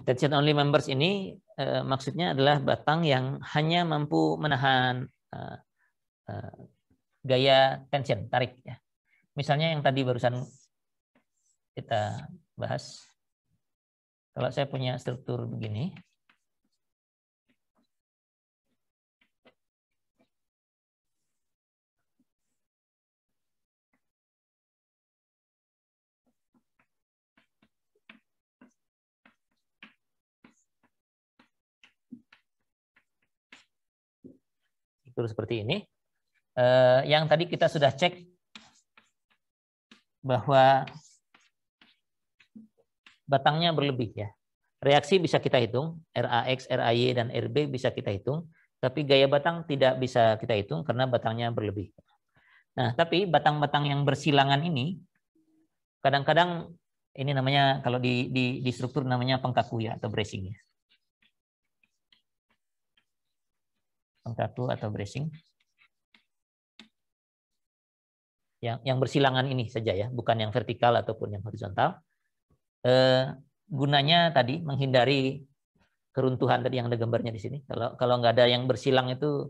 tension only members ini maksudnya adalah batang yang hanya mampu menahan gaya tension, tarik ya. Misalnya yang tadi barusan kita bahas. Kalau saya punya struktur begini, seperti ini. Yang tadi kita sudah cek bahwa batangnya berlebih ya. Reaksi bisa kita hitung, RAX, RAY, dan RB bisa kita hitung, tapi gaya batang tidak bisa kita hitung karena batangnya berlebih. Nah, tapi batang-batang yang bersilangan ini, kadang-kadang ini namanya, kalau di struktur namanya pengkaku ya, atau bracing ya. Pengkaku atau bracing. Yang bersilangan ini saja ya, bukan yang vertikal ataupun yang horizontal. Gunanya tadi menghindari keruntuhan tadi yang ada gambarnya di sini. Kalau nggak ada yang bersilang itu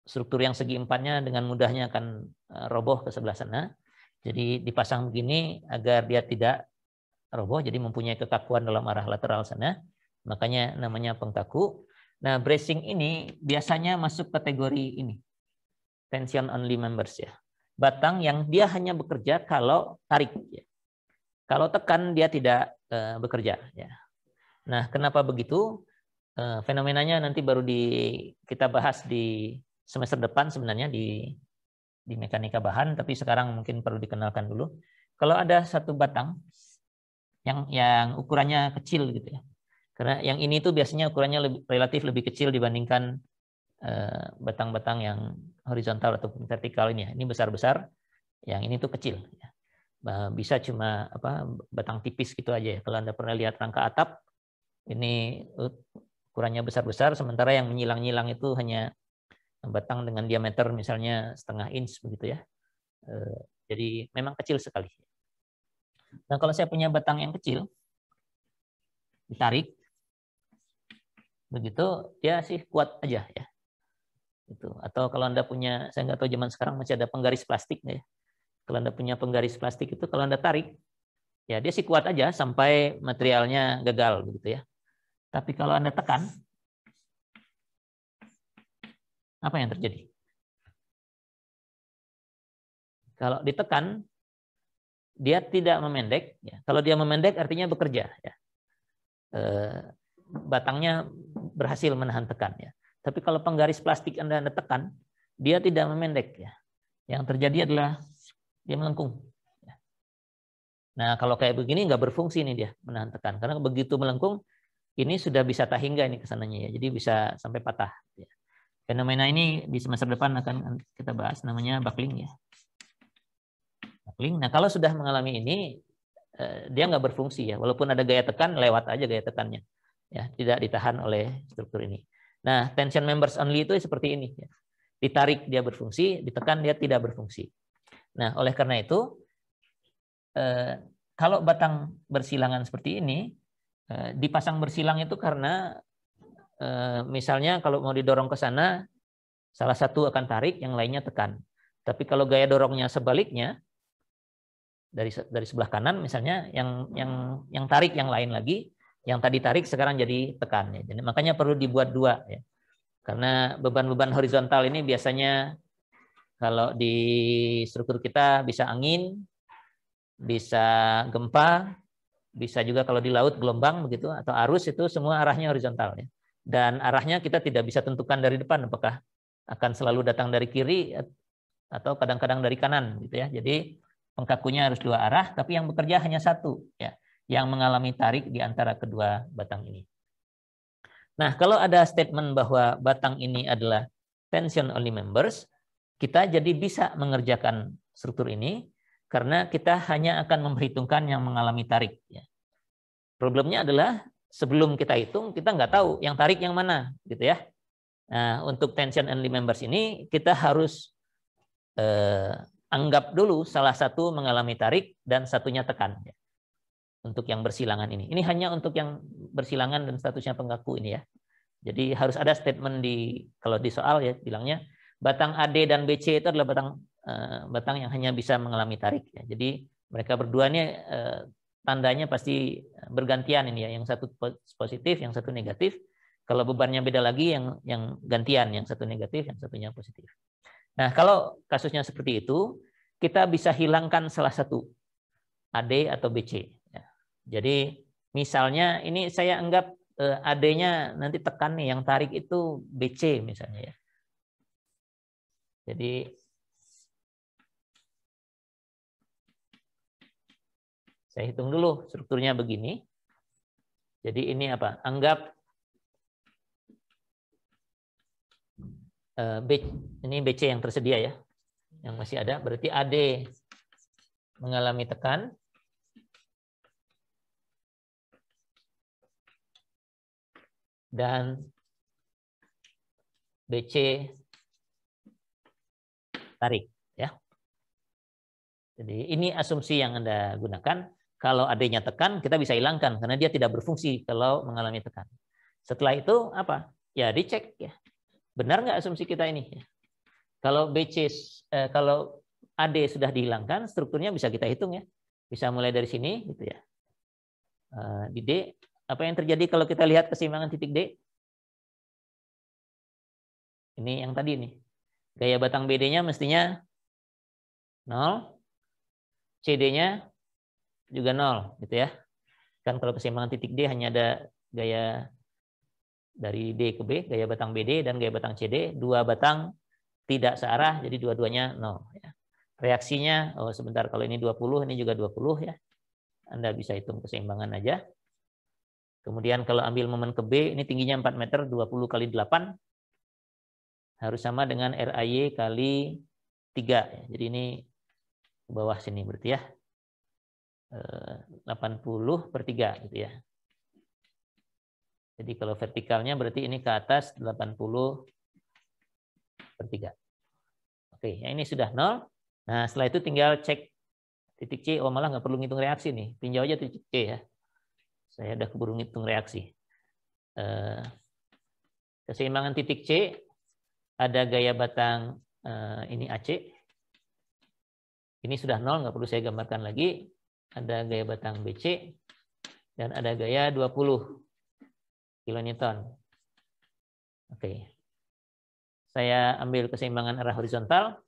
struktur yang segi empatnya dengan mudahnya akan roboh ke sebelah sana. Jadi dipasang begini agar dia tidak roboh, jadi mempunyai kekakuan dalam arah lateral sana. Makanya namanya pengkaku. Nah, bracing ini biasanya masuk kategori ini, tension only members ya. Batang yang dia hanya bekerja kalau tarik ya. Kalau tekan dia tidak bekerja ya. Nah, kenapa begitu? Fenomenanya nanti baru kita bahas di semester depan sebenarnya di mekanika bahan, tapi sekarang mungkin perlu dikenalkan dulu. Kalau ada satu batang yang ukurannya kecil gitu ya. Karena yang ini tuh biasanya ukurannya relatif lebih kecil dibandingkan batang-batang yang horizontal atau vertikal ini ya. Ini besar-besar, yang ini tuh kecil ya. Bisa cuma batang tipis gitu aja ya. Kalau Anda pernah lihat rangka atap, ini ukurannya besar-besar, sementara yang menyilang-nyilang itu hanya batang dengan diameter misalnya setengah inch begitu ya. Jadi memang kecil sekali. Nah, kalau saya punya batang yang kecil, ditarik, begitu dia sih kuat aja ya. Itu. Atau kalau Anda punya, saya nggak tahu zaman sekarang masih ada penggaris plastik ya. Kalau Anda punya penggaris plastik itu, kalau Anda tarik, ya dia sih kuat aja sampai materialnya gagal begitu ya. Tapi kalau Anda tekan, apa yang terjadi? Kalau ditekan, dia tidak memendek. Ya. Kalau dia memendek artinya bekerja. Ya. Batangnya berhasil menahan tekan. Ya. Tapi kalau penggaris plastik Anda tekan, dia tidak memendek. Ya. Yang terjadi adalah dia melengkung. Ya. Nah, kalau kayak begini nggak berfungsi nih dia menahan tekan. Karena begitu melengkung, ini sudah bisa tahingga ini kesananya ya. Jadi bisa sampai patah. Ya. Fenomena ini di semester depan akan kita bahas, namanya buckling ya. Buckling. Nah, kalau sudah mengalami ini, dia nggak berfungsi ya. Walaupun ada gaya tekan, lewat aja gaya tekannya. Ya, tidak ditahan oleh struktur ini. Nah, tension members only itu seperti ini. Ya. Ditarik dia berfungsi, ditekan dia tidak berfungsi. Nah, oleh karena itu, kalau batang bersilangan seperti ini, dipasang bersilang itu karena misalnya kalau mau didorong ke sana, salah satu akan tarik, yang lainnya tekan. Tapi kalau gaya dorongnya sebaliknya, dari sebelah kanan misalnya, yang tarik yang lain lagi, yang tadi tarik sekarang jadi tekan. Ya. Jadi makanya perlu dibuat dua ya. Karena beban-beban horizontal ini biasanya kalau di struktur kita bisa angin, bisa gempa, bisa juga kalau di laut gelombang begitu, atau arus, itu semua arahnya horizontal ya. Dan arahnya kita tidak bisa tentukan dari depan, apakah akan selalu datang dari kiri atau kadang-kadang dari kanan gitu ya. Jadi pengkakunya harus dua arah, tapi yang bekerja hanya satu ya, yang mengalami tarik di antara kedua batang ini. Nah, kalau ada statement bahwa batang ini adalah tension only members, kita jadi bisa mengerjakan struktur ini karena kita hanya akan memperhitungkan yang mengalami tarik. Ya. Problemnya adalah sebelum kita hitung, kita nggak tahu yang tarik yang mana, gitu ya. Nah, untuk tension only members ini kita harus anggap dulu salah satu mengalami tarik dan satunya tekan. untuk yang bersilangan ini. Ini hanya untuk yang bersilangan dan statusnya penggaku ini ya. Jadi harus ada statement kalau di soal ya bilangnya batang AD dan BC itu adalah batang yang hanya bisa mengalami tarik ya. Jadi mereka berdua ini tandanya pasti bergantian ini ya. Yang satu positif, yang satu negatif. Kalau bebannya beda lagi yang gantian, yang satu negatif, yang satunya positif. Nah, kalau kasusnya seperti itu, kita bisa hilangkan salah satu AD atau BC. Jadi misalnya ini saya anggap AD-nya nanti tekan nih, yang tarik itu BC misalnya ya. Jadi saya hitung dulu strukturnya begini. Jadi ini apa? Anggap ini BC yang tersedia ya, yang masih ada. Berarti AD mengalami tekan. Dan BC tarik ya. Jadi ini asumsi yang Anda gunakan. Kalau AD-nya tekan, kita bisa hilangkan karena dia tidak berfungsi kalau mengalami tekan. Setelah itu apa? Ya dicek ya. Benar nggak asumsi kita ini? Kalau kalau AD sudah dihilangkan, strukturnya bisa kita hitung ya. Bisa mulai dari sini gitu ya. Di D, apa yang terjadi kalau kita lihat keseimbangan titik D? Ini yang tadi nih. Gaya batang BD-nya mestinya 0. CD-nya juga 0 gitu ya. Kan kalau keseimbangan titik D hanya ada gaya dari D ke B, gaya batang BD dan gaya batang CD, dua batang tidak searah, jadi dua-duanya 0 ya. Reaksinya, oh sebentar, kalau ini 20, ini juga 20 ya. Anda bisa hitung keseimbangan aja. Kemudian kalau ambil momen ke B, ini tingginya 4 meter, 20 kali 8 harus sama dengan RAY kali 3 ya. Jadi ini ke bawah sini berarti ya. 80/3 gitu ya. Jadi kalau vertikalnya berarti ini ke atas 80/3. Oke, ya ini sudah 0. Nah, setelah itu tinggal cek titik C. Oh, malah nggak perlu ngitung reaksi nih. Tinjau aja titik C ya. Saya udah keburu ngitung reaksi. Keseimbangan titik C, ada gaya batang ini AC. Ini sudah 0, nggak perlu saya gambarkan lagi. Ada gaya batang BC dan ada gaya 20 kilonewton. Oke. Saya ambil keseimbangan arah horizontal.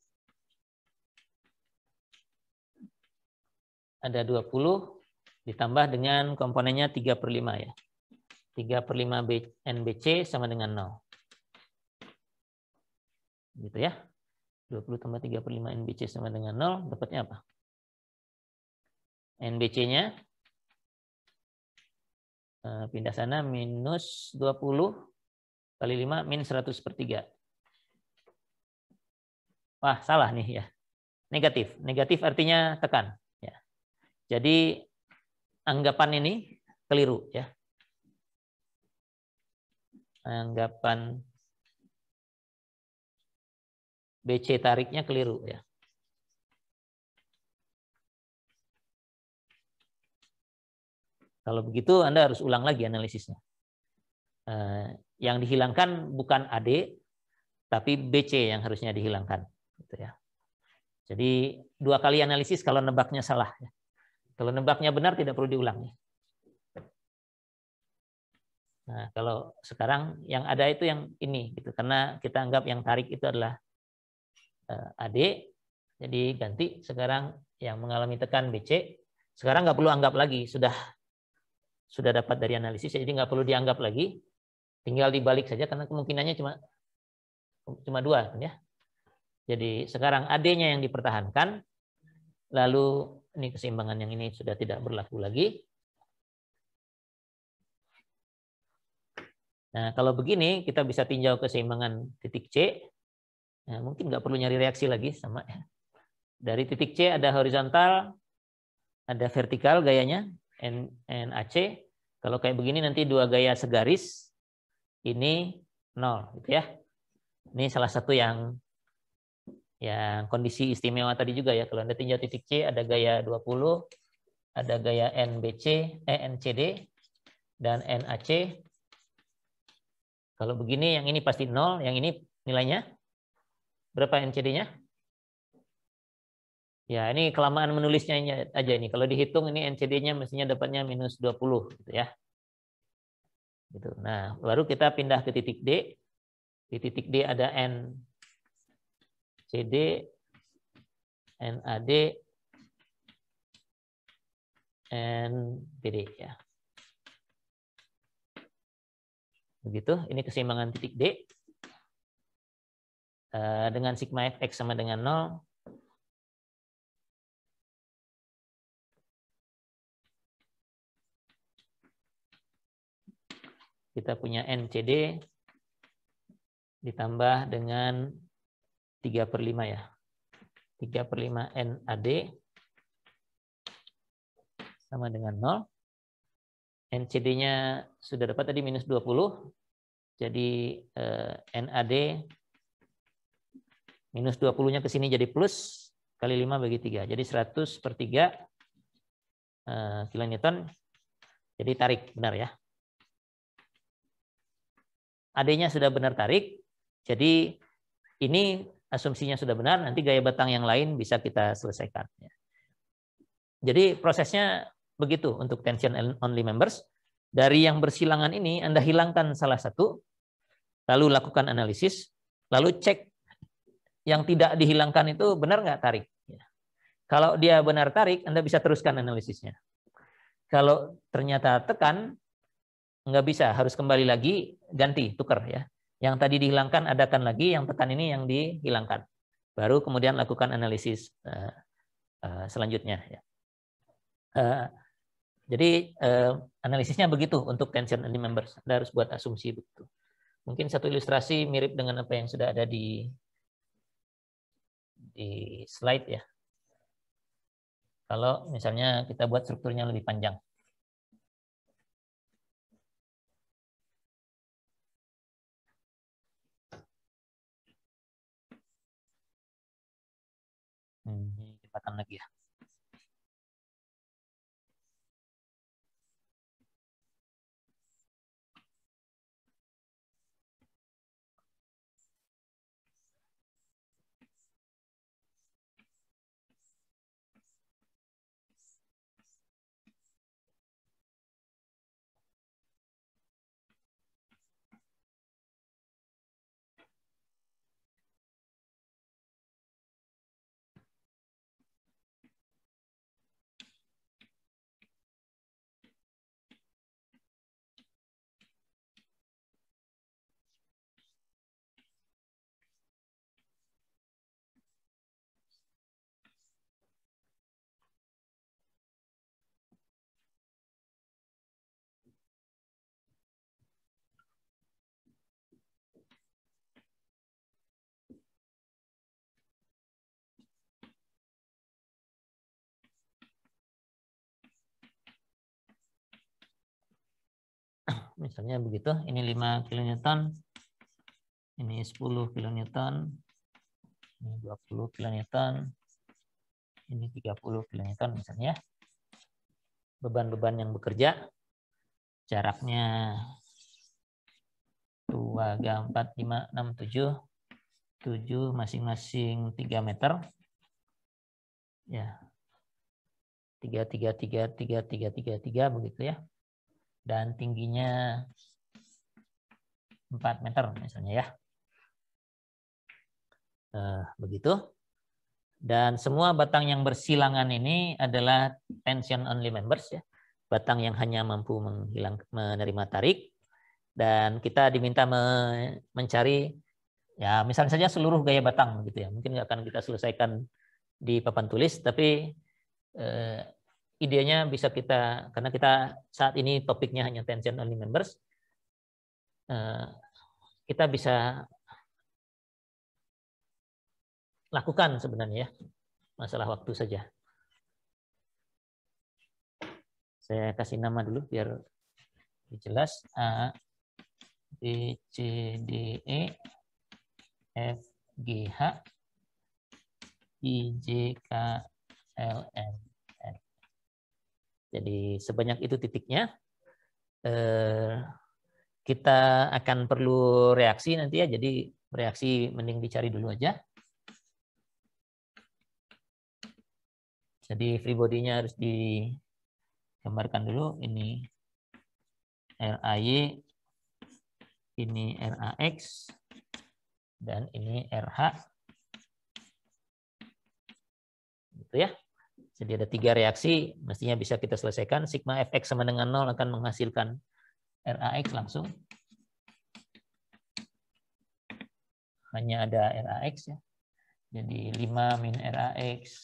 Ada 20 ditambah dengan komponennya 3/5 ya. 3/5 NBC sama dengan 0. Gitu ya. 20 tambah 3/5 NBC sama dengan 0, dapatnya apa? NBC-nya pindah sana minus 20 kali 5 min 100/3. Wah, salah nih ya. Negatif. Negatif artinya tekan. Ya. Jadi anggapan ini keliru ya. Anggapan BC tariknya keliru ya. Kalau begitu Anda harus ulang lagi analisisnya. Yang dihilangkan bukan AD, tapi BC yang harusnya dihilangkan. Gitu ya. Jadi 2 kali analisis kalau nebaknya salah. Kalau nebaknya benar tidak perlu diulang. Nah, kalau sekarang yang ada itu yang ini, gitu. Karena kita anggap yang tarik itu adalah AD, jadi ganti sekarang yang mengalami tekan BC. Sekarang nggak perlu anggap lagi, sudah dapat dari analisis, jadi nggak perlu dianggap lagi, tinggal dibalik saja karena kemungkinannya cuma 2 kan ya. Jadi sekarang AD-nya yang dipertahankan, lalu ini keseimbangan yang ini sudah tidak berlaku lagi. Nah kalau begini kita bisa tinjau keseimbangan titik C. Nah, mungkin nggak perlu nyari reaksi lagi sama ya. Dari titik C ada horizontal, ada vertikal gayanya NAC. Kalau kayak begini nanti 2 gaya segaris, ini 0 gitu ya. Ini salah satu yang kondisi istimewa tadi juga ya. Kalau Anda tinjau titik C ada gaya 20, ada gaya NCD, dan NAC. Kalau begini, yang ini pasti 0, yang ini nilainya berapa NCD-nya? Ya, ini kelamaan menulisnya aja ini. Kalau dihitung ini NCD-nya mestinya dapatnya minus 20 gitu ya. Gitu. Nah, baru kita pindah ke titik D. Di titik D ada NCD, NAD, NPD ya. Begitu, ini keseimbangan titik D. Dengan sigma fx sama dengan 0. Kita punya NCD ditambah dengan 3/5 ya. 3/5 NAD sama dengan 0. NCD-nya sudah dapat tadi minus 20. Jadi NAD minus 20-nya ke sini jadi plus, kali 5 bagi 3. Jadi 100/3 kilonewton. Jadi tarik, benar ya. AD-nya sudah benar tarik. Jadi ini asumsinya sudah benar, nanti gaya batang yang lain bisa kita selesaikan. Jadi prosesnya begitu untuk tension only members. Dari yang bersilangan ini Anda hilangkan salah satu, lalu lakukan analisis, lalu cek yang tidak dihilangkan itu benar nggak tarik. Kalau dia benar tarik, Anda bisa teruskan analisisnya. Kalau ternyata tekan, nggak bisa, harus kembali lagi, ganti, tukar ya. Yang tadi dihilangkan, adakan lagi, yang tekan ini yang dihilangkan. Baru kemudian lakukan analisis selanjutnya. Ya. Jadi analisisnya begitu untuk tension only members. Anda harus buat asumsi begitu. Mungkin satu ilustrasi mirip dengan apa yang sudah ada di slide ya. Kalau misalnya kita buat strukturnya lebih panjang. Ini jembatan lagi ya. Misalnya begitu, ini 5 kilonewton, ini 10 kilonewton, ini 20 kilonewton, ini 30 kilonewton misalnya. Beban-beban yang bekerja, jaraknya 2, 3, 4, 5, 6, 7 masing-masing 3 meter. Ya. 3, 3, 3, 3, 3, 3, 3 begitu ya. Dan tingginya 4 meter misalnya ya. Begitu. Dan semua batang yang bersilangan ini adalah tension only members ya. Batang yang hanya mampu menerima tarik. Dan kita diminta mencari ya misalnya saja seluruh gaya batang gitu ya. Mungkin nggak akan kita selesaikan di papan tulis, tapi idenya bisa kita, karena kita saat ini topiknya hanya tension only members, kita bisa lakukan sebenarnya ya, masalah waktu saja. Saya kasih nama dulu biar jelas. A, B, C, D, E, F, G, H, I, J, K, L, M, N. Jadi sebanyak itu titiknya. Kita akan perlu reaksi nanti ya. Jadi reaksi mending dicari dulu aja. Jadi free body-nya harus digambarkan dulu. Ini RAY, ini RAX, dan ini RH. Gitu ya. Jadi ada 3 reaksi, mestinya bisa kita selesaikan. Sigma Fx sama dengan 0 akan menghasilkan RAX langsung. Hanya ada RAX ya. Jadi 5 min RAX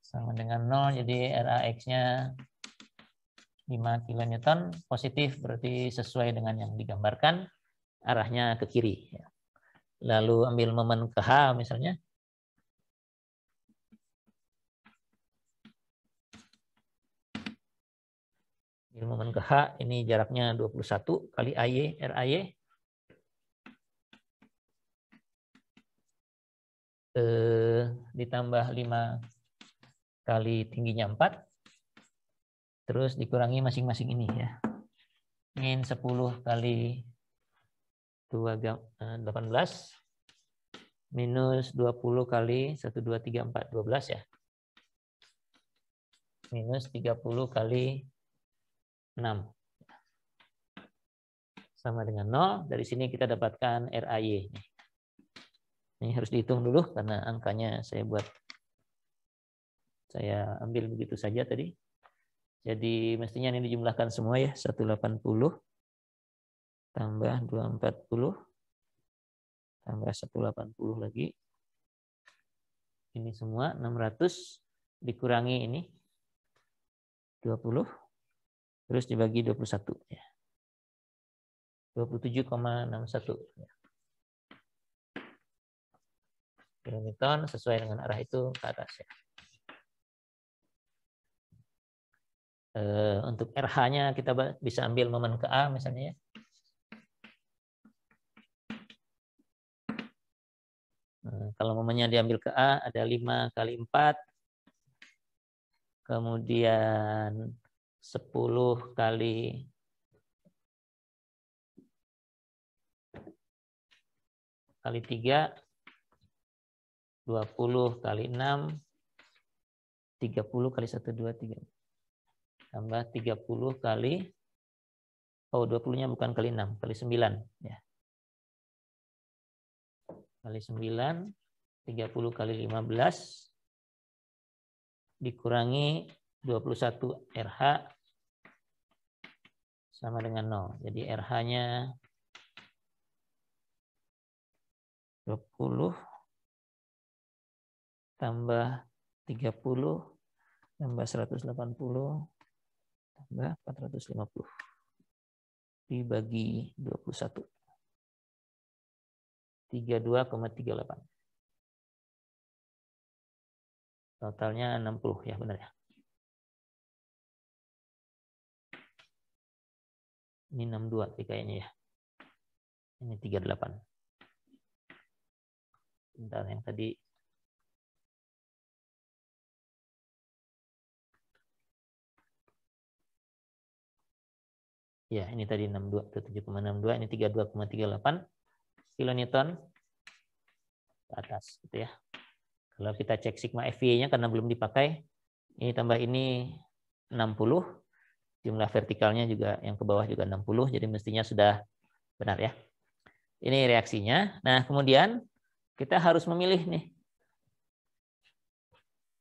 sama dengan 0, jadi RAX-nya 5 kN positif, berarti sesuai dengan yang digambarkan, arahnya ke kiri. Lalu ambil momen ke H misalnya. Ambil momen ke H, ini jaraknya 21 kali AY, RAY. Ditambah 5 kali tingginya 4. Terus dikurangi masing-masing ini ya. Min 10 kali 18 minus 20 kali 1, 2, 3, 4, 12 ya. Minus 30 kali 6. Sama dengan 0. Dari sini kita dapatkan RAY. Ini harus dihitung dulu karena angkanya saya ambil begitu saja tadi. Jadi mestinya ini dijumlahkan semua ya. 180 tambah 240 tambah 180 lagi. Ini semua 600 dikurangi ini 20 terus dibagi 21 ya. 27,61 ya. Kilonewton sesuai dengan arah itu ke atas ya. Untuk RH-nya kita bisa ambil momen ke A misalnya ya. Kalau momennya diambil ke A ada 5 kali 4. Kemudian 10 kali 3, 20 kali 6, 30 kali 1, 2, 3. Tambah 30 kali, 20-nya bukan kali 6, kali 9. Ya. Kali 9, 30 kali 15, dikurangi 21 RH, sama dengan 0. Jadi RH-nya 20 tambah 30 tambah 180 tambah 450 dibagi 21. 32,38. Totalnya 60 ya, benar ya. Ini 62 kayaknya ya. Ini 38. Bentar, yang tadi ya, ini tadi 62 ke 7,62, ini 32,38 kilonewton ke atas gitu ya. Kalau kita cek sigma FV-nya karena belum dipakai, ini tambah ini 60, jumlah vertikalnya juga yang ke bawah juga 60, jadi mestinya sudah benar ya. Ini reaksinya. Nah, kemudian kita harus memilih nih.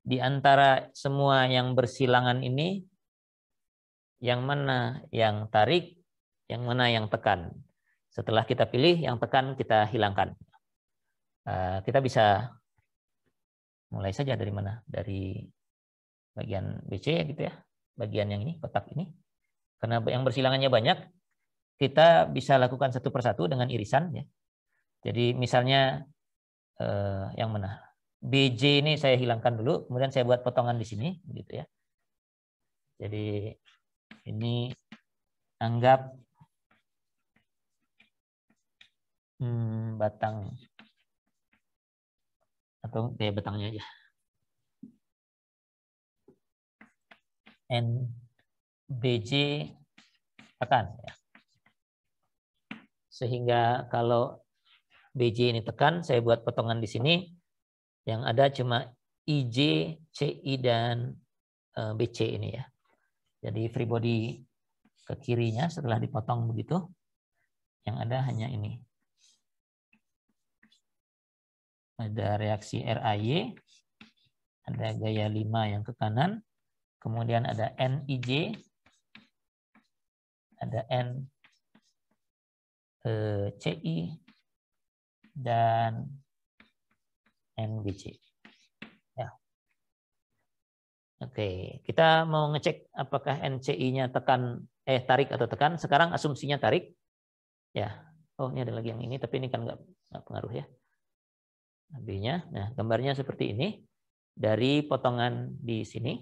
Di antara semua yang bersilangan ini, yang mana yang tarik, yang mana yang tekan. Setelah kita pilih, yang tekan kita hilangkan. Kita bisa mulai saja dari mana? Dari bagian BC gitu ya. Bagian yang ini, kotak ini. Karena yang bersilangannya banyak, kita bisa lakukan satu persatu dengan irisan ya. Jadi misalnya yang mana? BJ ini saya hilangkan dulu, kemudian saya buat potongan di sini gitu ya. Jadi ini anggap batang atau kayak batangnya aja. NBJ tekan. Ya. Sehingga kalau BJ ini tekan, saya buat potongan di sini, yang ada cuma IJ, CI, dan BC ini ya. Jadi free body ke kirinya setelah dipotong begitu, yang ada hanya ini. Ada reaksi RAY, ada gaya 5 yang ke kanan, kemudian ada NIJ, ada NCI, dan NBC. Ya. Oke, kita mau ngecek apakah NCI-nya tarik atau tekan. Sekarang asumsinya tarik. Ya. Oh, ini ada lagi yang ini, tapi ini kan nggak pengaruh ya. B-nya. Nah, gambarnya seperti ini. Dari potongan di sini.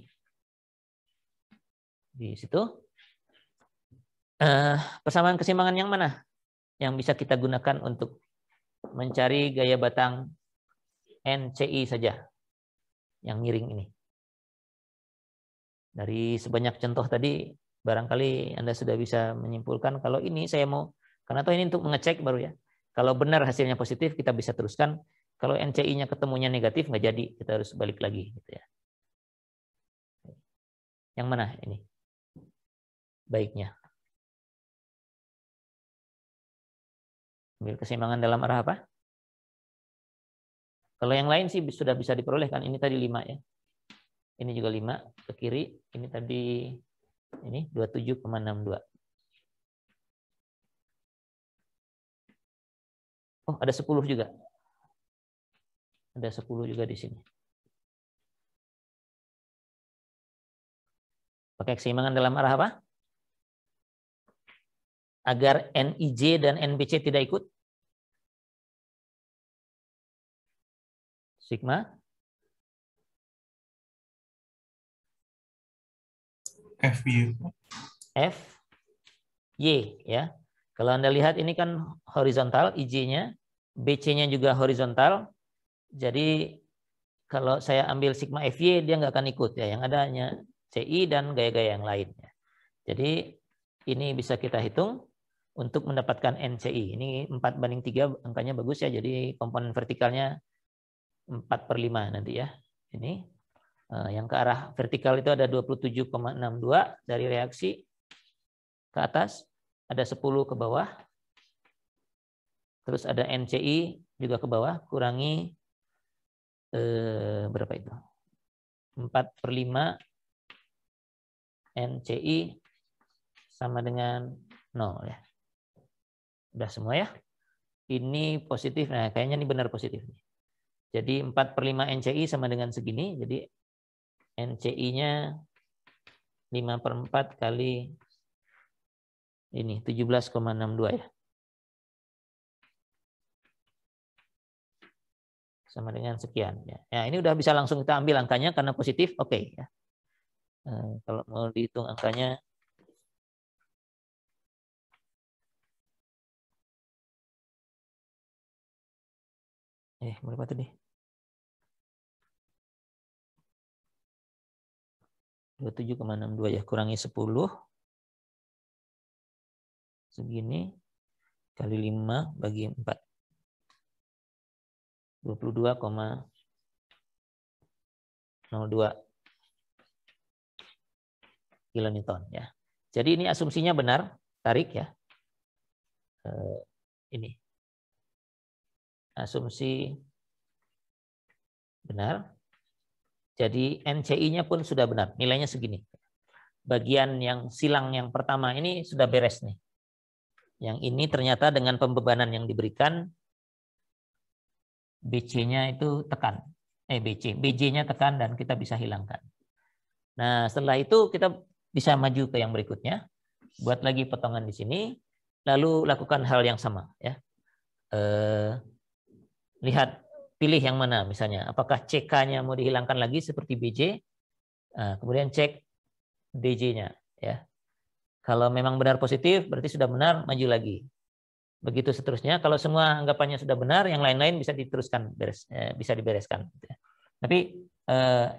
Di situ. Persamaan keseimbangan yang mana yang bisa kita gunakan untuk mencari gaya batang NCI saja yang miring ini? Dari sebanyak contoh tadi, barangkali Anda sudah bisa menyimpulkan kalau ini saya mau, karena toh ini untuk mengecek baru ya. Kalau benar hasilnya positif, kita bisa teruskan. Kalau NCI-nya ketemunya negatif, nggak jadi, kita harus balik lagi. Gitu ya. Yang mana ini? Baiknya. Ambil keseimbangan dalam arah apa? Kalau yang lain sih sudah bisa diperolehkan. Ini tadi 5 ya. Ini juga 5 ke kiri. Ini tadi ini 27,62. Oh, ada 10 juga. Ada 10 juga di sini. Pakai keseimbangan dalam arah apa? Agar NIJ dan NBC tidak ikut. Sigma. FY. FY ya. Kalau Anda lihat ini kan horizontal IJ-nya, BC-nya juga horizontal. Jadi kalau saya ambil sigma FY dia nggak akan ikut ya. Yang ada hanya CI dan gaya-gaya yang lain. Jadi ini bisa kita hitung untuk mendapatkan NCI. Ini 4:3 angkanya bagus ya. Jadi komponen vertikalnya 4/5 nanti ya. Ini yang ke arah vertikal itu ada 27,62 dari reaksi ke atas, ada 10 ke bawah. Terus ada NCI juga ke bawah, kurangi berapa itu? 4/5 NCI sama dengan 0 ya. Udah semua ya. Ini positif. Nah, kayaknya ini benar positif. Jadi 4/5 NCI sama dengan segini. Jadi NCI-nya 5/4 kali ini 17,62 ya. Sama dengan sekian ya. Ya, ini udah bisa langsung kita ambil angkanya karena positif. Oke ya. Kalau mau dihitung angkanya berapa tadi? 27,62 ya, kurangi 10 segini kali 5 bagi 4. 22,02 kilonewton ya. Jadi ini asumsinya benar, tarik ya. Ini asumsi benar. Jadi NCI-nya pun sudah benar, nilainya segini. Bagian yang silang yang pertama ini sudah beres nih. Yang ini ternyata dengan pembebanan yang diberikan, BC-nya itu tekan. BJ-nya tekan dan kita bisa hilangkan. Nah, setelah itu kita bisa maju ke yang berikutnya. Buat lagi potongan di sini, lalu lakukan hal yang sama ya. Lihat, pilih yang mana misalnya. Apakah CK-nya mau dihilangkan lagi seperti BJ? Nah, kemudian cek DJ-nya ya. Kalau memang benar positif, berarti sudah benar, maju lagi. Begitu seterusnya. Kalau semua anggapannya sudah benar, yang lain-lain bisa diteruskan, bisa dibereskan. Tapi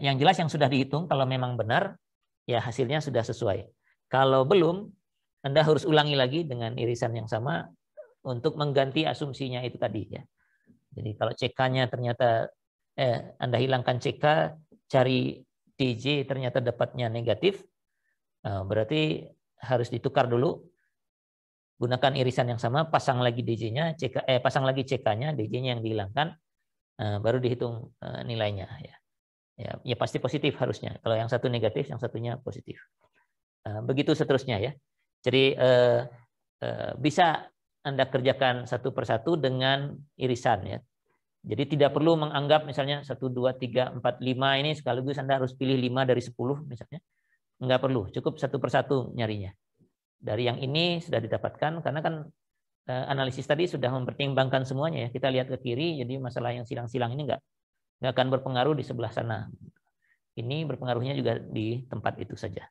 yang jelas yang sudah dihitung, kalau memang benar, ya hasilnya sudah sesuai. Kalau belum, Anda harus ulangi lagi dengan irisan yang sama untuk mengganti asumsinya itu tadi ya. Jadi kalau CK-nya ternyata Anda hilangkan CK, cari DJ ternyata dapatnya negatif, berarti harus ditukar dulu. Gunakan irisan yang sama, pasang lagi DJ-nya, pasang lagi CK-nya, DJ-nya yang dihilangkan, baru dihitung nilainya ya. Ya pasti positif harusnya. Kalau yang satu negatif, yang satunya positif. Begitu seterusnya ya. Jadi bisa Anda kerjakan satu persatu dengan irisan ya. Jadi tidak perlu menganggap misalnya 1, 2, 3, 4, 5 ini sekaligus Anda harus pilih 5 dari 10 misalnya. Enggak perlu, cukup satu persatu nyarinya. Dari yang ini sudah didapatkan karena kan analisis tadi sudah mempertimbangkan semuanya ya. Kita lihat ke kiri, jadi masalah yang silang-silang ini enggak akan berpengaruh di sebelah sana. Ini berpengaruhnya juga di tempat itu saja.